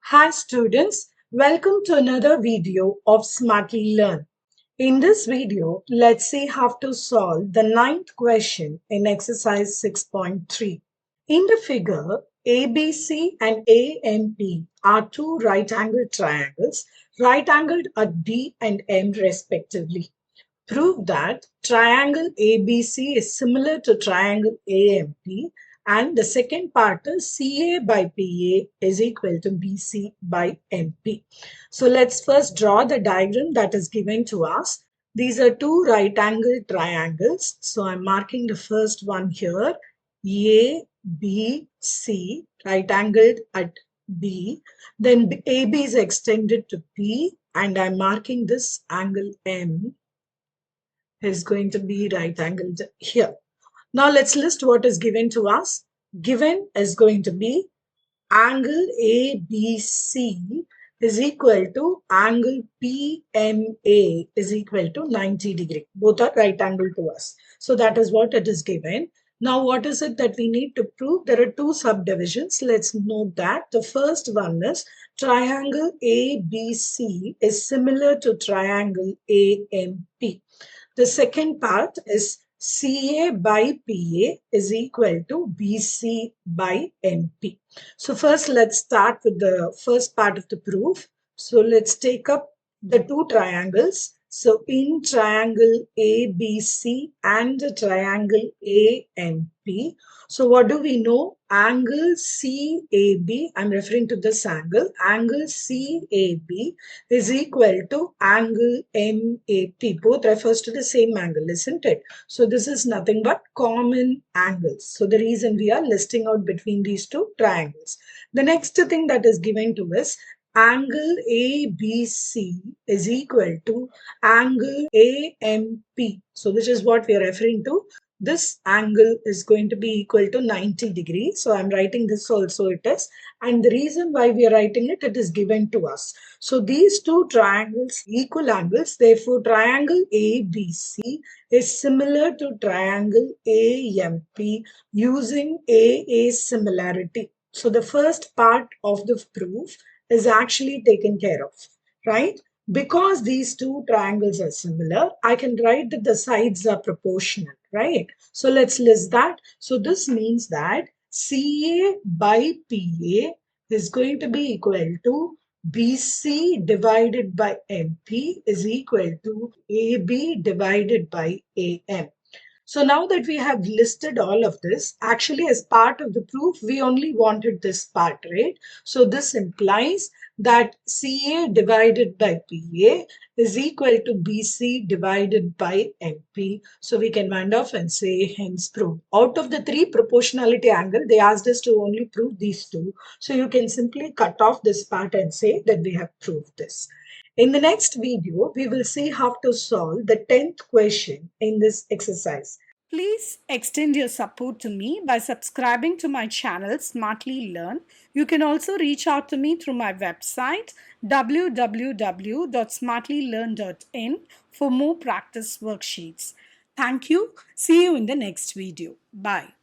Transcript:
Hi students, welcome to another video of Smartly Learn. In this video, let's see how to solve the ninth question in exercise 6.3. In the figure, ABC and AMP are two right-angled triangles, right-angled at D and M respectively. Prove that triangle ABC is similar to triangle AMP, and the second part is CA by PA is equal to BC by MP. So let's first draw the diagram that is given to us. These are two right angled triangles. So I'm marking the first one here, ABC, right angled at B. Then AB is extended to P, and I'm marking this angle M is going to be right angled here. Now let's list what is given to us. Given is going to be angle ABC is equal to angle PMA is equal to 90 degree. Both are right angle to us. So that is what it is given. Now what is it that we need to prove? There are two subdivisions. Let's note that. The first one is triangle ABC is similar to triangle AMP. The second part is CA by PA is equal to BC by MP. So first let's start with the first part of the proof. So let's take up the two triangles. So in triangle ABC and the triangle AMP, so what do we know? Angle CAB, I'm referring to this angle CAB is equal to angle MAP. Both refers to the same angle, isn't it? So this is nothing but common angles. So the reason we are listing out between these two triangles. The next thing that is given to us, angle ABC is equal to angle AMP. So which is what we are referring to. This angle is going to be equal to 90 degrees. So I'm writing this also it is. And the reason why we are writing it, it is given to us. So these two triangles, equal angles, therefore triangle ABC is similar to triangle AMP using AA similarity. So the first part of the proof is actually taken care of, right? Because these two triangles are similar, I can write that the sides are proportional, right? So let's list that. So this means that CA by PA is going to be equal to BC divided by MP is equal to AB divided by AM. So now that we have listed all of this, actually as part of the proof, we only wanted this part, right? So this implies that CA divided by PA is equal to BC divided by MP. So we can wind off and say hence proved. Out of the three proportionality angle, they asked us to only prove these two. So you can simply cut off this part and say that we have proved this. In the next video, we will see how to solve the 10th question in this exercise. Please extend your support to me by subscribing to my channel Smartly Learn. You can also reach out to me through my website www.smartlylearn.in for more practice worksheets. Thank you. See you in the next video. Bye.